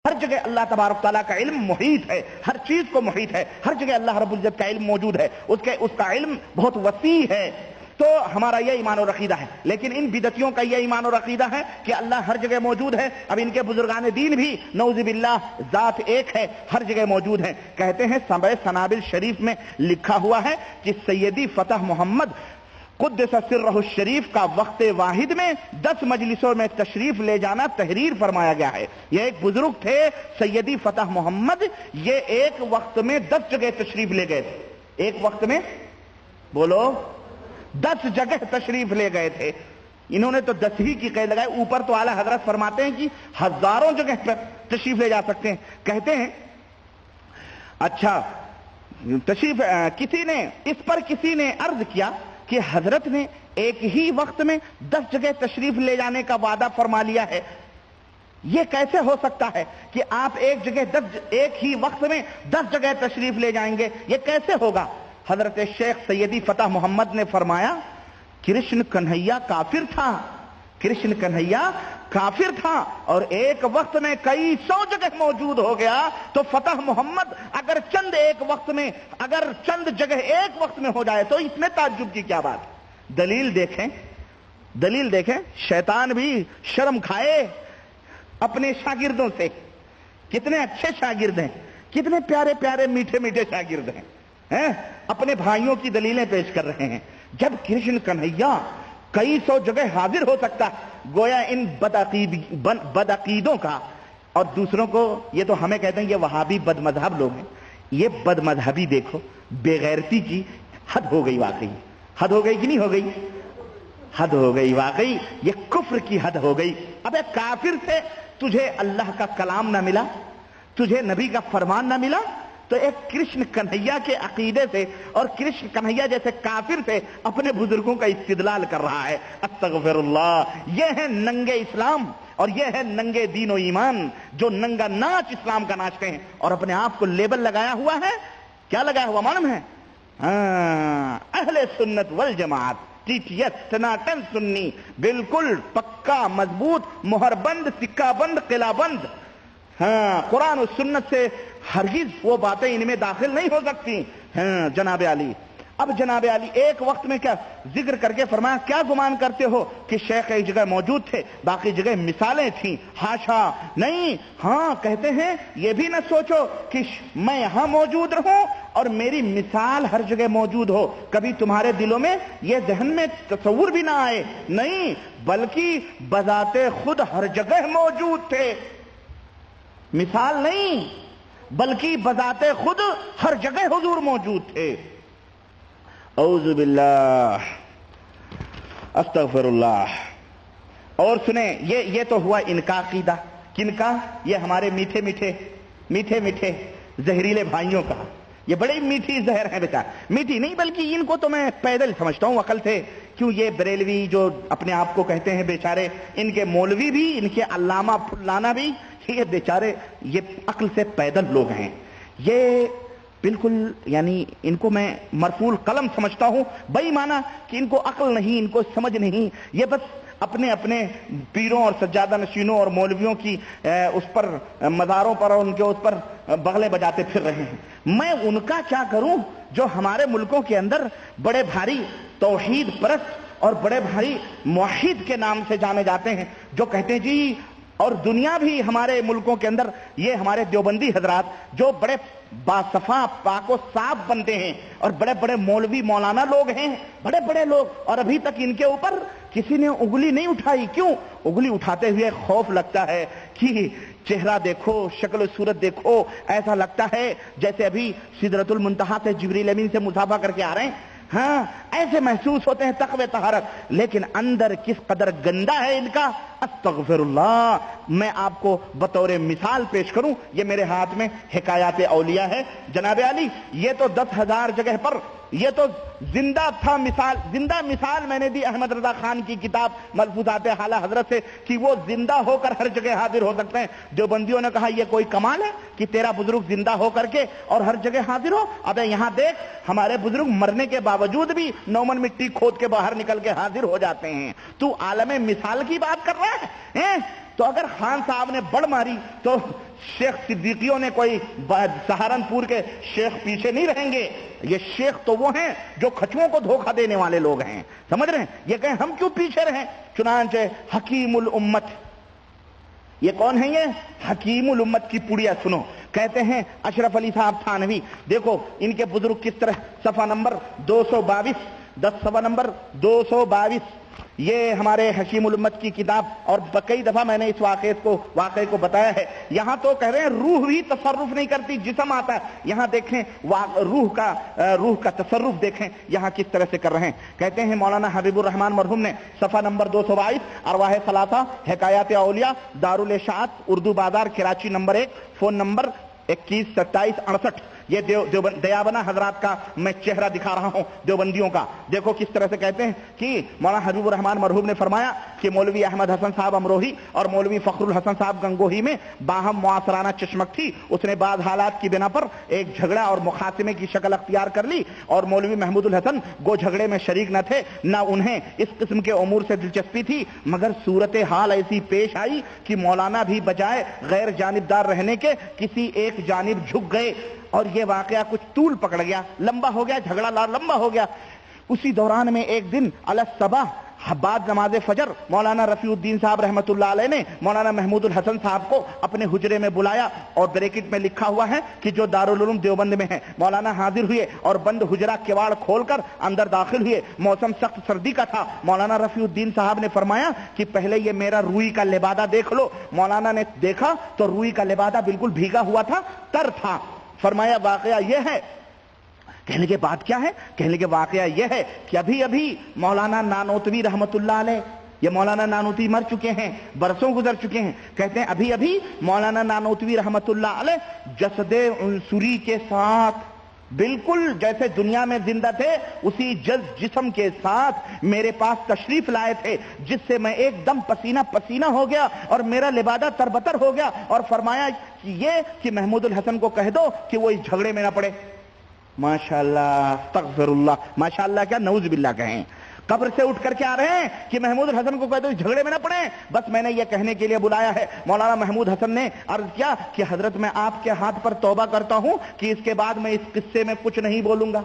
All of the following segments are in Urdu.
ہر جگہ اللہ تبارک تعالیٰ کا علم محیط ہے، ہر چیز کو محیط ہے، ہر جگہ اللہ رب العزت کا علم موجود ہے، اس کا علم بہت وسیع ہے۔ تو ہمارا یہ ایمان اور عقیدہ ہے۔ لیکن ان بدعتیوں کا یہ ایمان اور عقیدہ ہے کہ اللہ ہر جگہ موجود ہے۔ اب ان کے بزرگان دین بھی نعوذ باللہ ذات ایک ہے، ہر جگہ موجود ہے۔ کہتے ہیں سبع سنابل شریف میں لکھا ہوا ہے کہ سیدی فتح محمد قدس سرہ الشریف کا وقت واحد میں 10 مجلسوں میں تشریف لے جانا تحریر فرمایا گیا ہے۔ یہ ایک بزرگ تھے سیدی فتح محمد، یہ ایک وقت میں 10 جگہ تشریف لے گئے تھے۔ ایک وقت میں بولو 10 جگہ تشریف لے گئے تھے۔ انہوں نے تو 10 ہی کی قید لگائی، اوپر تو اعلیٰ حضرت فرماتے ہیں کہ ہزاروں جگہ پر تشریف لے جا سکتے ہیں۔ کہتے ہیں اچھا تشریف کسی نے عرض کیا کہ حضرت نے ایک ہی وقت میں 10 جگہ تشریف لے جانے کا وعدہ فرما لیا ہے، یہ کیسے ہو سکتا ہے کہ آپ ایک ہی وقت میں 10 جگہ تشریف لے جائیں گے، یہ کیسے ہوگا؟ حضرت شیخ سیدی فتح محمد نے فرمایا کرشن کنہیا کافر تھا، کرشن کنہیا کافر تھا اور ایک وقت میں کئی 100 جگہ موجود ہو گیا، تو فتح محمد اگر چند جگہ ایک وقت میں ہو جائے تو اس میں تعجب کی کیا بات؟ دلیل دیکھیں شیطان بھی شرم کھائے اپنے شاگردوں سے۔ کتنے اچھے شاگرد ہیں، کتنے پیارے پیارے میٹھے میٹھے شاگرد ہیں، اپنے بھائیوں کی دلیلیں پیش کر رہے ہیں۔ جب کرشن کنہیا کئی 100 جگہ حاضر ہو سکتا ہے، گویا ان بدعقیدوں کا اور دوسروں کو، یہ تو ہمیں کہتے ہیں یہ وہابی بد مذہب لوگ ہیں، یہ بد مذہبی دیکھو، بے غیرتی کی حد ہو گئی، واقعی حد ہو گئی کہ نہیں ہو گئی؟ حد ہو گئی واقعی، یہ کفر کی حد ہو گئی۔ اب ایک کافر سے تجھے اللہ کا کلام نہ ملا، تجھے نبی کا فرمان نہ ملا، تو ایک کرشن کنہیا کے عقیدے سے اور کرشن کنہیا جیسے کافر سے اپنے بزرگوں کا استدلال کر رہا ہے۔ استغفر اللہ، یہ ہے ننگے اسلام اور یہ ہے ننگے دین و ایمان، جو ننگا ناچ اسلام کا ناچتے ہیں اور اپنے آپ کو لیبل لگایا ہوا ہے۔ کیا لگایا ہوا معلوم ہے؟ اہل سنت والجماعت، TTS سناتن سنی، بالکل پکا مضبوط مہر بند سکہ بند قلعہ بند۔ قرآن و سنت سے ہرگز وہ باتیں ان میں داخل نہیں ہو سکتی۔ جناب علی، اب جناب علی ایک وقت میں کیا ذکر کر کے فرمایا، کیا گمان کرتے ہو کہ شیخ ایک جگہ موجود تھے باقی جگہ مثالیں تھیں؟ ہاشا نہیں، کہتے ہیں یہ بھی نہ سوچو کہ میں یہاں موجود رہوں اور میری مثال ہر جگہ موجود ہو، کبھی تمہارے دلوں میں یہ ذہن میں تصور بھی نہ آئے، نہیں، بلکہ بذات خود ہر جگہ موجود تھے، مثال نہیں بلکہ بذات خود ہر جگہ حضور موجود تھے۔ اعوذ باللہ، استغفر اللہ۔ اور سنیں، یہ تو ہوا ان کا عقیدہ، کن کا؟ یہ ہمارے میٹھے میٹھے زہریلے بھائیوں کا۔ یہ بڑی میٹھی زہر ہے بیٹا، میٹھی نہیں بلکہ ان کو تو میں پیدل سمجھتا ہوں عقل سے، کیوں یہ بریلوی جو اپنے آپ کو کہتے ہیں بیچارے، ان کے مولوی بھی، ان کے علامہ پھلانا بھی، یہ بیچارے یہ عقل سے پیدل لوگ ہیں۔ یہ بالکل یعنی ان کو میں مرفوع قلم سمجھتا ہوں، بے ایمانہ کہ ان کو عقل نہیں، ان کو سمجھ نہیں، یہ بس اپنے پیروں اور سجادہ نشینوں اور مولویوں کی اس پر مزاروں پر اور ان کے اس پر بغلے بجاتے پھر رہے ہیں۔ میں ان کا کیا کروں جو ہمارے ملکوں کے اندر بڑے بھاری توحید پرست اور بڑے بھاری موحد کے نام سے جانے جاتے ہیں، جو کہتے ہیں جی، اور دنیا بھی ہمارے ملکوں کے اندر یہ ہمارے دیوبندی حضرات جو بڑے باصفا پاک و صاف بنتے ہیں اور بڑے بڑے مولوی مولانا لوگ ہیں، بڑے بڑے لوگ، اور ابھی تک ان کے اوپر کسی نے انگلی نہیں اٹھائی۔ کیوں؟ انگلی اٹھاتے ہوئے خوف لگتا ہے کہ چہرہ دیکھو، شکل و صورت دیکھو، ایسا لگتا ہے جیسے ابھی سدرۃ المنتہا سے جبریل امین سے مصافحہ کر کے آ رہے ہیں۔ ایسے محسوس ہوتے ہیں تقوی طہارت، لیکن اندر کس قدر گندا ہے ان کا، استغفر اللہ۔ میں آپ کو بطور مثال پیش کروں، یہ میرے ہاتھ میں حکایات اولیاء ہے جناب علی، یہ تو 10,000 جگہ پر، یہ تو زندہ تھا، زندہ مثال میں نے دی احمد رضا خان کی کتاب ملفوظات اعلی حضرت سے کہ وہ زندہ ہو کر ہر جگہ حاضر ہو سکتے ہیں۔ دیوبندیوں نے کہا یہ کوئی کمال ہے کہ تیرا بزرگ زندہ ہو کر کے اور ہر جگہ حاضر ہو؟ ابے یہاں دیکھ، ہمارے بزرگ مرنے کے باوجود بھی نومن مٹی کھود کے باہر نکل کے حاضر ہو جاتے ہیں، تو عالم مثال کی بات کر رہا ہے؟ تو اگر خان صاحب نے بڑ ماری تو شیخ صدیقیوں نے کوئی سہارنپور کے شیخ پیچھے نہیں رہیں گے. یہ شیخ تو وہ ہیں جو کھچووں کو دھوکہ دینے والے لوگ ہیں, سمجھ رہے ہیں؟ یہ کہیں ہم کیوں پیچھے رہیں. چنانچہ حکیم الامت, یہ کون ہے؟ یہ حکیم الامت کی پڑیا سنو. کہتے ہیں اشرف علی صاحب تھانوی, دیکھو ان کے بزرگ کس طرح, صفحہ نمبر 222, 10 صفحہ نمبر 222, یہ ہمارے حکیم الامت کی کتاب, اور کئی دفعہ میں نے اس واقعے کو بتایا ہے. یہاں تو کہہ رہے ہیں روح بھی تصرف نہیں کرتی, جسم آتا ہے. یہاں دیکھیں روح کا تصرف دیکھیں یہاں کس طرح سے کر رہے ہیں. کہتے ہیں مولانا حبیب الرحمان مرحوم نے صفحہ نمبر 222, ارواح ثلاثہ حکایات اولیاء دارالاشاعت اردو بازار کراچی نمبر 1, فون نمبر 212768, یہ دیابنا حضرات کا میں چہرہ دکھا رہا ہوں دیوبندیوں کا. دیکھو کس طرح سے کہتے ہیں کہ مولانا حبیب الرحمان مرحوم نے فرمایا کہ مولوی احمد حسن صاحب امروہی اور مولوی فخر الحسن صاحب گنگوہی میں باہم معاصرانہ چشمک تھی. اس نے بعض حالات کی بنا پر ایک جھگڑا اور مخاصمے کی شکل اختیار کر لی, اور مولوی محمود الحسن گو جھگڑے میں شریک نہ تھے, نہ انہیں اس قسم کے امور سے دلچسپی تھی, مگر صورتحال ایسی پیش آئی کہ مولانا بھی بجائے غیر جانبدار رہنے کے کسی ایک جانب جھک گئے, اور یہ واقعہ کچھ طول پکڑ گیا, لمبا ہو گیا, جھگڑا لمبا ہو گیا. اسی دوران میں ایک دن الصبح بعد نماز فجر مولانا رفیع الدین صاحب رحمۃ اللہ علیہ نے مولانا محمود الحسن صاحب کو اپنے حجرے میں بلایا, اور بریکٹ میں لکھا ہوا ہے کہ جو دارالعلوم دیوبند میں ہے. مولانا حاضر ہوئے اور بند حجرہ کواڑ کھول کر اندر داخل ہوئے. موسم سخت سردی کا تھا. مولانا رفیع الدین صاحب نے فرمایا کہ پہلے یہ میرا روئی کا لبادہ دیکھ لو. مولانا نے دیکھا تو روئی کا لبادہ بالکل بھیگا ہوا تھا, تر تھا. فرمایا واقعہ یہ ہے. کہنے کے بعد کیا ہے؟ کہنے کے واقعہ یہ ہے کہ ابھی مولانا نانوتوی رحمت اللہ علیہ, یہ مولانا نانوتوی مر چکے ہیں, برسوں گزر چکے ہیں. کہتے ہیں ابھی مولانا نانوتوی رحمت اللہ علیہ جسد عنصری کے ساتھ, بالکل جیسے دنیا میں زندہ تھے اسی جسم کے ساتھ میرے پاس تشریف لائے تھے, جس سے میں ایک دم پسینہ پسینہ ہو گیا اور میرا لبادہ تربتر ہو گیا. اور فرمایا یہ کہ محمود الحسن کو کہہ دو کہ وہ اس جھگڑے میں نہ پڑے. ماشاءاللہ, استغفر اللہ, ماشاءاللہ کیا نعوذ باللہ کہیں. قبر سے اٹھ کر کے آ رہے ہیں کہ محمود الحسن کو کہہ دو جھگڑے میں نہ پڑیں, بس میں نے یہ کہنے کے لیے بلایا ہے. مولانا محمود حسن نے عرض کیا کہ حضرت میں آپ کے ہاتھ پر توبہ کرتا ہوں کہ اس کے بعد میں اس قصے میں کچھ نہیں بولوں گا.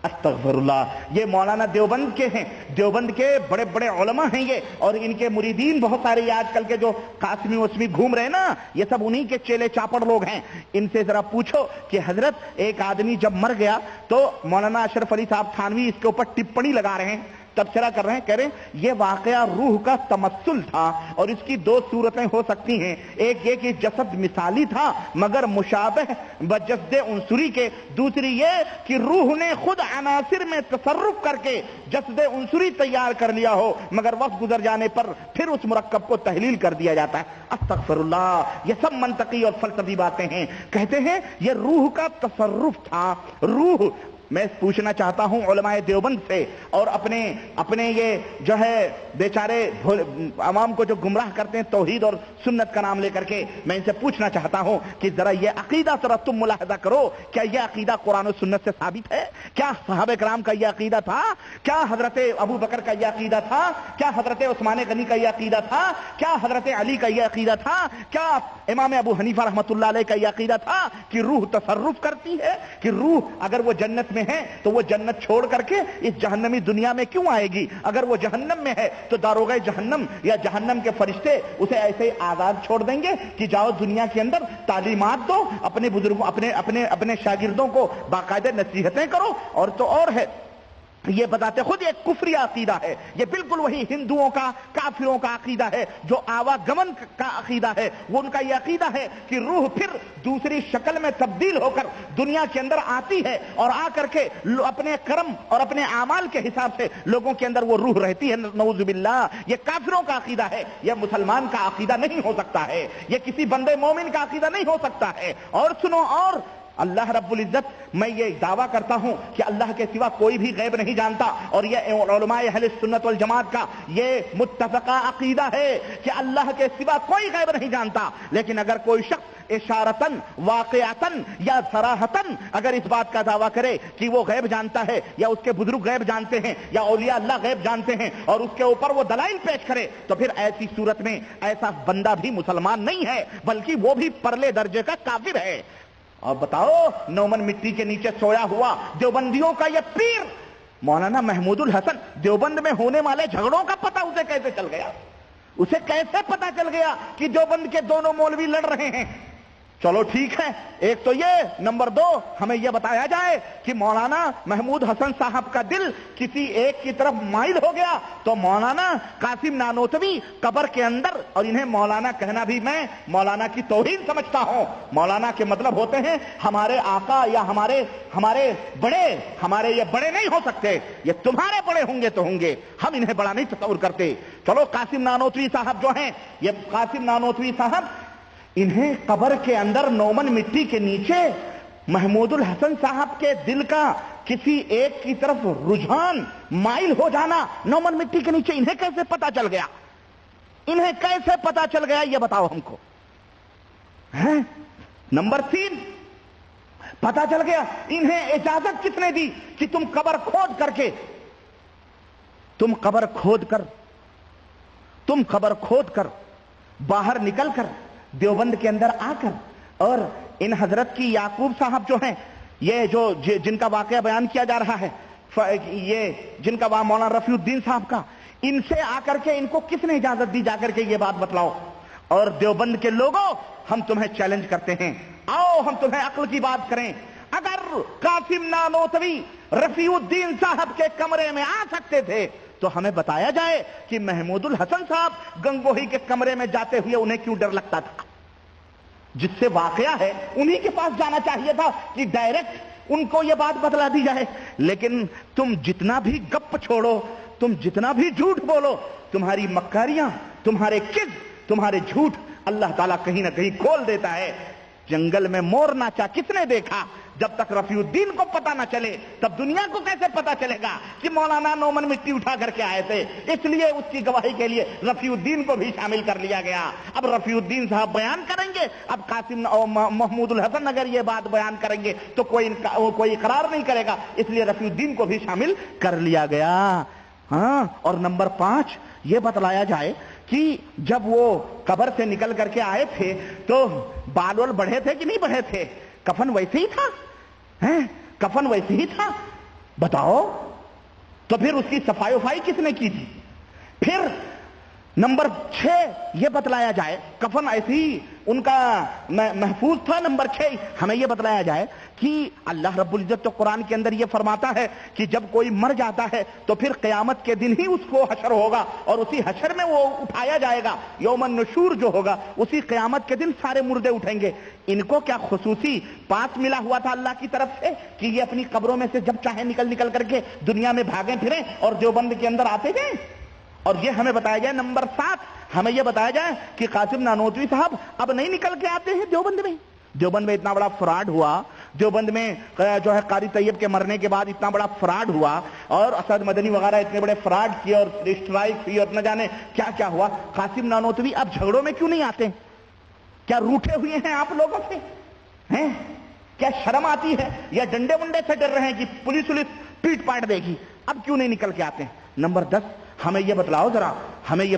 استغفر اللہ. یہ مولانا دیوبند کے ہیں, دیوبند کے بڑے بڑے علماء ہیں یہ, اور ان کے مریدین بہت سارے, یہ آج کل کے جو قاسمی وسمی گھوم رہے ہیں نا, یہ سب انہی کے چیلے چاپڑ لوگ ہیں. ان سے ذرا پوچھو کہ حضرت ایک آدمی جب مر گیا تو مولانا اشرف علی صاحب تھانوی اس کے اوپر ٹپڑی لگا رہے ہیں, تبصرہ کر رہے ہیں, کہہ رہے ہیں یہ واقعہ روح کا تمثل تھا اور اس کی دو صورتیں ہو سکتی ہیں. ایک یہ کہ جسد مثالی تھا مگر مشابہ بجسد عنصری کے, دوسری یہ کہ روح نے خود عناصر میں تصرف کر کے جسد عنصری تیار کر لیا ہو, مگر وقت گزر جانے پر پھر اس مرکب کو تحلیل کر دیا جاتا ہے. استغفر اللہ. یہ سب منطقی اور فلسفی باتیں ہیں. کہتے ہیں یہ روح کا تصرف تھا. روح, میں پوچھنا چاہتا ہوں علماء دیوبند سے اور اپنے یہ جو ہے بیچارے عوام کو جو گمراہ کرتے ہیں توحید اور سنت کا نام لے کر کے, میں ان سے پوچھنا چاہتا ہوں کہ ذرا یہ عقیدہ ذرا تم ملاحظہ کرو. کیا یہ عقیدہ قرآن و سنت سے ثابت ہے؟ کیا صحابہ کرام کا یہ عقیدہ تھا؟ کیا حضرت ابو بکر کا یہ عقیدہ تھا؟ کیا حضرت عثمان غنی کا یہ عقیدہ تھا؟ کیا حضرت علی کا یہ عقیدہ تھا؟ کیا امام ابو حنیفہ رحمۃ اللہ علیہ کا یہ عقیدہ تھا کہ روح تصرف کرتی ہے, کہ روح اگر وہ جنت میں ہے تو وہ جنت چھوڑ کر کے اس جہنمی دنیا میں کیوں آئے گی؟ اگر وہ جہنم میں ہے تو داروغہ جہنم یا جہنم کے فرشتے اسے ایسے ہی آزاد چھوڑ دیں گے کہ جاؤ دنیا کے اندر تعلیمات دو, اپنے بزرگوں اپنے شاگردوں کو باقاعدہ نصیحتیں کرو. اور تو اور ہے, یہ بتاتے خود ایک کفری عقیدہ ہے. یہ بالکل وہی ہندوؤں کا, کافروں کا عقیدہ ہے جو آواگمن کا عقیدہ ہے. وہ ان کا یہ عقیدہ ہے کہ روح پھر دوسری شکل میں تبدیل ہو کر دنیا کے اندر آتی ہے اور آ کر کے اپنے کرم اور اپنے اعمال کے حساب سے لوگوں کے اندر وہ روح رہتی ہے. نعوذ باللہ. یہ کافروں کا عقیدہ ہے, یہ مسلمان کا عقیدہ نہیں ہو سکتا ہے, یہ کسی بندے مومن کا عقیدہ نہیں ہو سکتا ہے. اور سنو, اور اللہ رب العزت، میں یہ دعویٰ کرتا ہوں کہ اللہ کے سوا کوئی بھی غیب نہیں جانتا، اور یہ علماء اہل سنت والجماعت کا یہ متفقہ عقیدہ ہے کہ اللہ کے سوا کوئی غیب نہیں جانتا۔ لیکن اگر کوئی شخص اشارتاً، واقعتاً یا صراحتاً اگر اس بات کا دعویٰ کرے کہ وہ غیب جانتا ہے، یا اس کے بزرگ غیب جانتے ہیں، یا اولیاء اللہ غیب جانتے ہیں، اور اس کے اوپر وہ دلائل پیش کرے، تو پھر ایسی صورت میں ایسا بندہ بھی مسلمان نہیں ہے، بلکہ وہ بھی پرلے درجے کا کافر ہے۔ اور بتاؤ، نومن مٹی کے نیچے سویا ہوا دیوبندیوں کا یہ پیر مولانا محمود الحسن، دیوبند میں ہونے والے جھگڑوں کا پتہ اسے کیسے چل گیا؟ اسے کیسے پتا چل گیا کہ دیوبند کے دونوں مولوی لڑ رہے ہیں؟ چلو ٹھیک ہے، ایک تو یہ، نمبر دو، ہمیں یہ بتایا جائے کہ مولانا محمود حسن صاحب کا دل کسی ایک کی طرف مائل ہو گیا تو مولانا قاسم نانوتوی قبر کے اندر، اور انہیں مولانا کہنا بھی میں مولانا کی توہین سمجھتا ہوں۔ مولانا کے مطلب ہوتے ہیں ہمارے آقا یا ہمارے بڑے، ہمارے یہ بڑے نہیں ہو سکتے، یہ تمہارے بڑے ہوں گے تو ہوں گے، ہم انہیں بڑا نہیں تصور کرتے۔ چلو قاسم نانوتوی صاحب جو ہیں، یہ قاسم نانوتوی صاحب، انہیں قبر کے اندر نومن مٹی کے نیچے محمود الحسن صاحب کے دل کا کسی ایک کی طرف رجحان مائل ہو جانا نومن مٹی کے نیچے انہیں کیسے پتا چل گیا؟ انہیں کیسے پتا چل گیا یہ بتاؤ ہم کو۔ نمبر 3، پتا چل گیا، انہیں اجازت کس نے دی کہ تم قبر کھود کر باہر نکل کر دیوبند کے اندر آ کر، اور ان حضرت کی یعقوب صاحب جو ہیں، یہ جو جن کا واقعہ بیان کیا جا رہا ہے، یہ جن کا مولانا رفیع الدین صاحب کا، ان سے آ کر کے ان کو کس نے اجازت دی جا کر کے یہ بات بتلاؤ؟ اور دیوبند کے لوگوں، ہم تمہیں چیلنج کرتے ہیں، آؤ ہم تمہیں عقل کی بات کریں۔ اگر قاسم نانوتوی رفیع الدین صاحب کے کمرے میں آ سکتے تھے تو ہمیں بتایا جائے کہ محمود الحسن صاحب گنگوہی کے کمرے میں جاتے ہوئے انہیں کیوں ڈر لگتا تھا؟ جس سے واقعہ ہے انہی کے پاس جانا چاہیے تھا کہ ڈائریکٹ ان کو یہ بات بتلا دی جائے۔ لیکن تم جتنا بھی گپ چھوڑو، تم جتنا بھی جھوٹ بولو، تمہاری مکاریاں، تمہارے کذب، تمہارے جھوٹ اللہ تعالیٰ کہیں نہ کہیں کھول دیتا ہے۔ جنگل میں مور ناچا کس نے دیکھا؟ جب تک رفیع الدین کو پتا نہ چلے تب دنیا کو کیسے پتا چلے گا کہ مولانا نومن مٹی اٹھا کر کے آئے تھے؟ اس لیے اس کی گواہی کے لیے رفیع الدین کو بھی شامل کر لیا گیا۔ اب رفیع الدین صاحب بیان کریں گے، اب قاسم اور محمود الحسن اگر یہ بات بیان کریں گے تو کوئی اقرار نہیں کرے گا، اس لیے رفیع الدین کو بھی شامل کر لیا گیا۔ ہاں، اور نمبر 5 یہ بتلایا جائے کہ جب وہ قبر سے نکل کر کے آئے تھے تو بال وال بڑھے تھے کہ نہیں بڑھے تھے؟ کفن ویسے ہی تھا؟ کفن ویسے ہی تھا؟ بتاؤ تو پھر اس کی صفائی وفائی کس نے کی تھی؟ پھر نمبر 6 یہ بتلایا جائے کفن ایسے ہی ان کا محفوظ تھا۔ نمبر 6 ہمیں یہ بتلایا جائے کہ اللہ رب العزت تو قرآن کے اندر یہ فرماتا ہے کہ جب کوئی مر جاتا ہے تو پھر قیامت کے دن ہی اس کو حشر ہوگا، اور اسی حشر میں وہ اٹھایا جائے گا۔ یوم النشور جو ہوگا اسی قیامت کے دن سارے مردے اٹھیں گے۔ ان کو کیا خصوصی پاس ملا ہوا تھا اللہ کی طرف سے کہ یہ اپنی قبروں میں سے جب چاہے نکل کر کے دنیا میں بھاگیں پھریں اور دیوبند کے اندر آتے جائیں؟ اور یہ ہمیں بتایا جائے نمبر 7 ہمیں یہ بتایا جائے کہ قاسم نانوتوی صاحب اب نہیں نکل کے آتے ہیں دیوبند میں۔ دیوبند میں اتنا بڑا فراڈ ہوا، دیوبند میں جو ہے قاری طیب کے مرنے کے بعد اتنا بڑا فراڈ ہوا، اور اسد مدنی وغیرہ اتنے بڑے فراڈ کیے اور اسٹرائک ہوئی اور نہ جانے کیا کیا ہوا۔ قاسم نانوتوی اب جھگڑوں میں کیوں نہیں آتے؟ کیا روٹھے ہوئے ہیں آپ لوگوں سے؟ ہیں کیا شرم آتی ہے یا ڈنڈے ونڈے سے ڈر رہے ہیں کہ پولیس پیٹ پاٹ دے گی؟ اب کیوں نہیں نکل کے آتے ہیں؟ نمبر 10 ہمیں یہ بتلاؤ ذرا، ہمیں یہ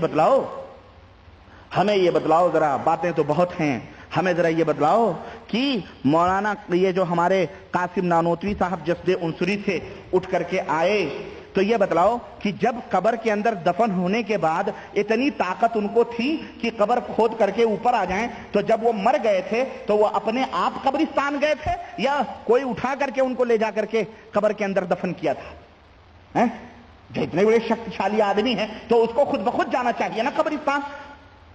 بتلاؤ ذرا، باتیں تو بہت ہیں، ہمیں ذرا یہ بتلاؤ کہ مولانا یہ جو ہمارے قاسم نانوتوی صاحب جسد عنصری سے اٹھ کر کے آئے تو یہ بتلاؤ کہ جب قبر کے اندر دفن ہونے کے بعد اتنی طاقت ان کو تھی کہ قبر کھود کر کے اوپر آ جائیں، تو جب وہ مر گئے تھے تو وہ اپنے آپ قبرستان گئے تھے یا کوئی اٹھا کر کے ان کو لے جا کر کے قبر کے اندر دفن کیا تھا؟ جو اتنے بڑے شکتیشالی آدمی ہیں تو اس کو خود بخود جانا چاہیے نا قبرستان،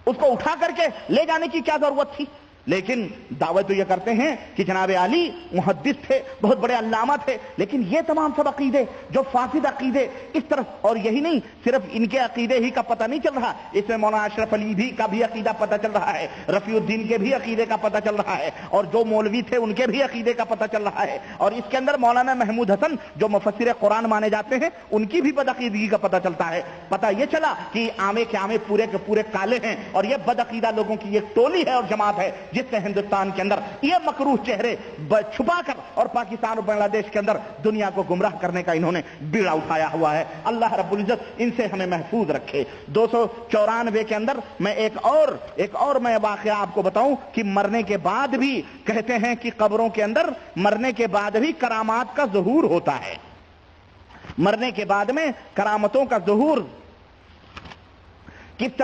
اس کو اٹھا کر کے لے جانے کی کیا ضرورت تھی؟ لیکن دعوت تو یہ کرتے ہیں کہ جناب علی محدث تھے، بہت بڑے علامہ تھے، لیکن یہ تمام سب عقیدے جو فاسد عقیدے اس طرف، اور یہی نہیں صرف ان کے عقیدے ہی کا پتہ نہیں چل رہا، اس میں مولانا اشرف علی بھی کا بھی عقیدہ پتہ چل رہا ہے، رفیع الدین کے بھی عقیدے کا پتہ چل رہا ہے، اور جو مولوی تھے ان کے بھی عقیدے کا پتہ چل رہا ہے، اور اس کے اندر مولانا محمود حسن جو مفسر قرآن مانے جاتے ہیں ان کی بھی بدعقیدگی کا پتہ چلتا ہے۔ پتہ یہ چلا کہ عامے کے عامے پورے کے پورے کالے ہیں، اور یہ بدعقیدہ لوگوں کی ایک ٹولی ہے اور جماعت ہے جس نے ہندوستان کے اندر یہ مکروہ چہرے چھپا کر اور پاکستان اور بنگلہ دیش کے اندر دنیا کو گمراہ کرنے کا انہوں نے بیڑا اٹھایا ہوا ہے۔ اللہ رب العزت ان سے ہمیں محفوظ رکھے۔ 294 کے اندر میں ایک اور میں واقعہ آپ کو بتاؤں کہ مرنے کے بعد بھی کہتے ہیں کہ قبروں کے اندر مرنے کے بعد بھی کرامات کا ظہور ہوتا ہے، مرنے کے بعد میں کرامتوں کا ظہور کس طرح